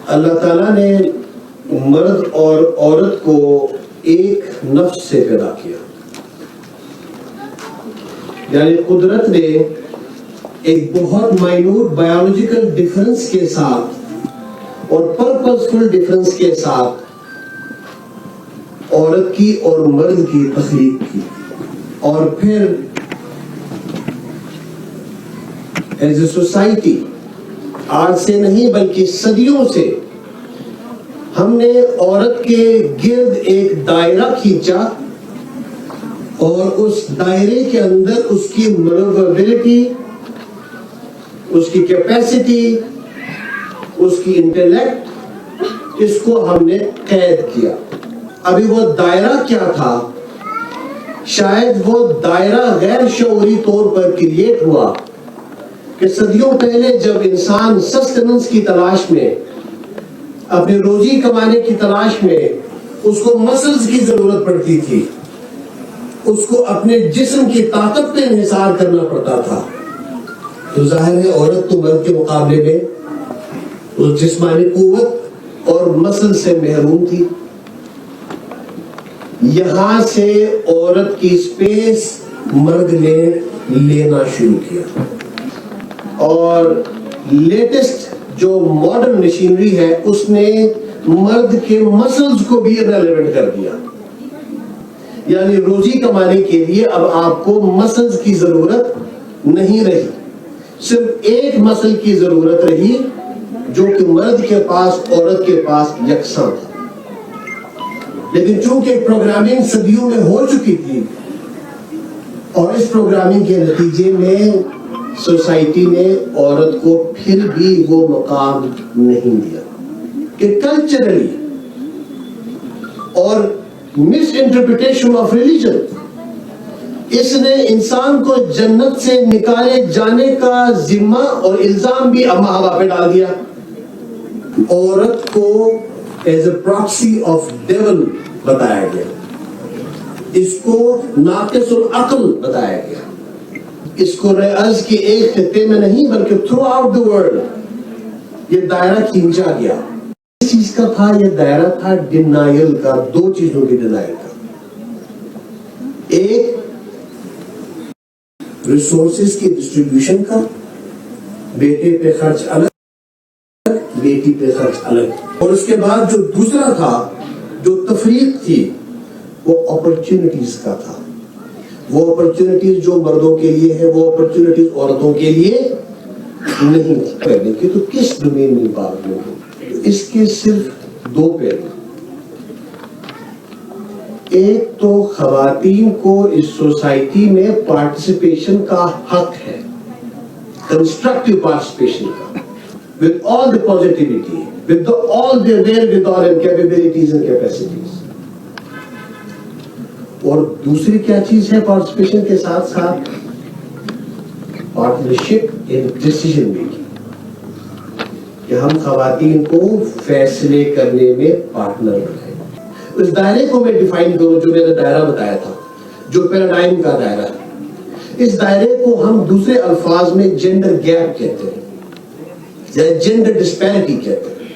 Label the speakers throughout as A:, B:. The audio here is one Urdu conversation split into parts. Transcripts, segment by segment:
A: اللہ تعالیٰ نے مرد اور عورت کو ایک نفس سے پیدا کیا، یعنی قدرت نے ایک بہت مائنوٹ بایولوجیکل ڈفرنس کے ساتھ اور پرپسفل ڈفرنس کے ساتھ عورت کی اور مرد کی تخلیق کی، اور پھر ایز اے سوسائٹی آج سے نہیں بلکہ صدیوں سے ہم نے عورت کے گرد ایک دائرہ کھینچا، اور اس دائرے کے اندر اس کی مینووربلٹی، اس کی کیپیسٹی، اس کی انٹیلیکٹ، اس کو ہم نے قید کیا۔ ابھی وہ دائرہ کیا تھا؟ شاید وہ دائرہ غیر شعوری طور پر کریٹ ہوا کہ صدیوں پہلے جب انسان سسٹننس کی تلاش میں، اپنی روزی کمانے کی تلاش میں اس کو مسلز کی ضرورت پڑتی تھی، اس کو اپنے جسم کی طاقت پہ انحصار کرنا پڑتا تھا، تو ظاہر ہے عورت تو مرد کے مقابلے میں اس جسمانی قوت اور مسل سے محروم تھی۔ یہاں سے عورت کی سپیس مرد نے لینا شروع کیا، اور لیٹسٹ جو ماڈرن مشینری ہے اس نے مرد کے مسلز کو بھی ریلیونٹ کر دیا، یعنی روزی کمانے کے لیے اب آپ کو مسلز کی ضرورت نہیں رہی، صرف ایک مسل کی ضرورت رہی جو کہ مرد کے پاس عورت کے پاس یکساں تھا۔ لیکن چونکہ پروگرامنگ صدیوں میں ہو چکی تھی، اور اس پروگرامنگ کے نتیجے میں سوسائٹی نے عورت کو پھر بھی وہ مقام نہیں دیا کہ کلچرلی اور مس انٹرپریٹیشن آف ریلیجن اس نے انسان کو جنت سے نکالے جانے کا ذمہ اور الزام بھی اما ہوا پہ ڈال دیا۔ عورت کو as a proxy of devil بتایا گیا، اس کو ناقص العقل بتایا گیا، اس کو ارض کے ایک خطے میں نہیں بلکہ تھرو آؤٹ دی ورلڈ یہ دائرہ کھینچا گیا۔ اس چیز کا تھا، یہ دائرہ تھا ڈینائل کا، دو چیزوں کی ڈینائل کا، ایک ریسورسز کی ڈسٹریبیوشن کا، بیٹے پہ خرچ الگ، بیٹی پہ خرچ الگ، اور اس کے بعد جو دوسرا تھا جو تفریق تھی وہ اپرچونٹیز کا تھا۔ وہ اپرچونٹیز جو مردوں کے لیے ہے وہ اپرچونٹیز عورتوں کے لیے نہیں کرنے کی، تو کس ڈومین میں بات ہوگی؟ اس کے صرف دو پہلو، ایک تو خواتین کو اس سوسائٹی میں پارٹیسپیشن کا حق ہے، کنسٹرکٹیو پارٹیسپیشن کا، with all the positivity, with all their wherewithal and capabilities and capacities. اور دوسری کیا چیز ہے پارٹیسپیشن کے ساتھ ساتھ؟ پارٹنرشپ ان ڈیسیژن میکنگ، کہ ہم خواتین کو فیصلے کرنے میں پارٹنر بنائیں۔ اس دائرے کو میں ڈیفائن کروں جو میں نے دائرہ بتایا تھا، جو پیراڈائم کا دائرہ ہے، اس دائرے کو ہم دوسرے الفاظ میں جینڈر گیپ کہتے ہیں یا جینڈر ڈسپیرٹی کہتے ہیں۔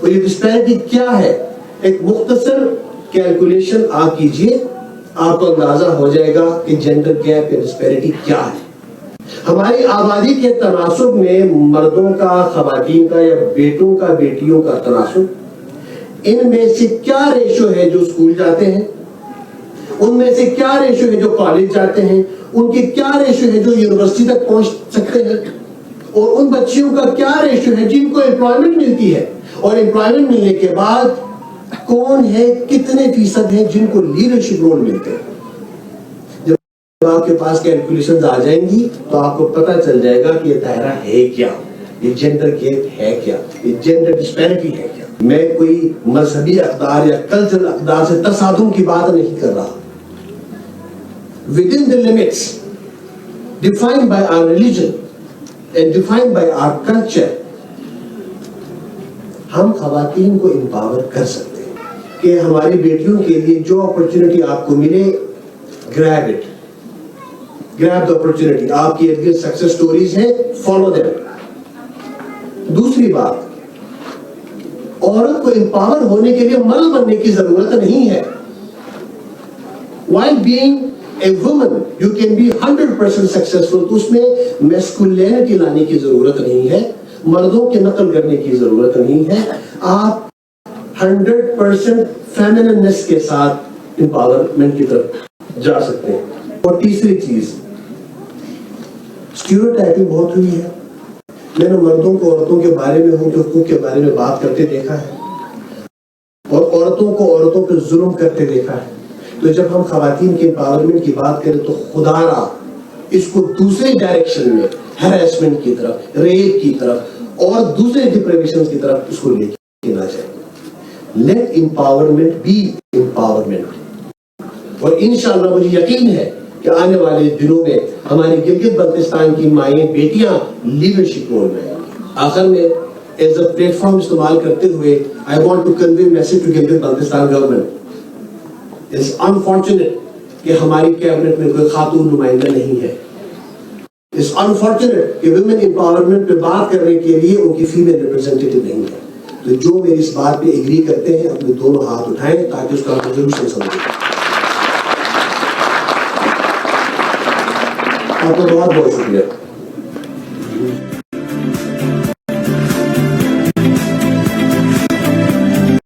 A: اور یہ ڈسپیرٹی کیا ہے؟ ایک مختصر کیلکولیشن آپ کیجئے، آپ کو اندازہ ہو جائے گا کہ جینڈر گیپ یا ڈسپیرٹی کیا ہے۔ ہماری آبادی کے تناسب میں مردوں کا خواتین کا یا بیٹوں کا بیٹیوں کا تناسب، ان میں سے کیا ریشو ہے جو اسکول جاتے ہیں، ان میں سے کیا ریشو ہے جو کالج جاتے ہیں، ان کی کیا ریشو ہے جو یونیورسٹی تک پہنچ سکتے ہیں، اور ان بچیوں کا کیا ریشو ہے جن کو امپلائمنٹ ملتی ہے، اور امپلائمنٹ ملنے کے بعد کون ہے، کتنے فیصد ہیں جن کو لیڈرشپ رول ملتے ہیں۔ جب آپ کے پاس کیلکولیشنز آ جائیں گی تو آپ کو پتہ چل جائے گا کہ یہ دائرہ ہے کیا، یہ جینڈر گیپ ہے کیا، یہ جینڈر ڈسپیرٹی ہے کیا۔ میں کوئی مذہبی اقدار یا کلچرل اقدار سے تصادم کی بات نہیں کر رہا۔ within the limits defined by our religion and defined by our culture، ہم خواتین کو امپاور کر سکتے ہیں کہ ہماری بیٹیوں کے لیے جو اپرچونٹی آپ کو ملے، grab it، grab the opportunity۔ آپ کی ارد سکسیس سٹوریز ہیں، follow them۔ دوسری بات، عورت کو امپاور ہونے کے لیے مرد بننے کی ضرورت نہیں ہے. While being a woman, you can be 100% successful. تو اس میں masculinity لانے کی ضرورت نہیں ہے, مردوں کی نقل کرنے کی ضرورت نہیں ہے. آپ 100% فیمننس کے ساتھ امپاورمنٹ کی طرف جا سکتے ہیں. اور تیسری چیز, اسٹیریوٹائپنگ بہت ہوئی ہے. میں نے مردوں کو عورتوں کے بارے میں ان کے حقوق کے بارے میں بات کرتے دیکھا ہے, اور عورتوں کو عورتوں پہ ظلم کرتے دیکھا ہے. تو جب ہم خواتین کے امپاورمنٹ کی بات کریں تو خدا را اس کو دوسرے ڈائریکشن میں, ہیراسمنٹ کی طرف, ریپ کی طرف اور دوسرے ڈپریویشن کی طرف اس کو لے کے نہ جائیں. Let empowerment be empowerment. اور انشاءاللہ مجھے یقین ہے کہ آنے والے دنوں میں ہماری گلگت بلتستان کی مائیں بیٹیاں لیڈرشپ رول میں. آخر میں ایز اے پلیٹ فارم استعمال کرتے ہوئے I want to convey message to Gilgit Baltistan government. It's unfortunate کہ ہماری کیبنٹ میں کوئی خاتون نمائندہ نہیں ہے. It's unfortunate کہ women empowerment پہ بات کرنے کے لیے ان کی فیمیل ریپرزینٹیٹو نہیں ہے. تو جو میری اس بات پہ ایگری کرتے ہیں اپنے دونوں ہاتھ اٹھائیں تاکہ اس کا ریزولوشن سمجھیں. آپ کا بہت بہت شکریہ.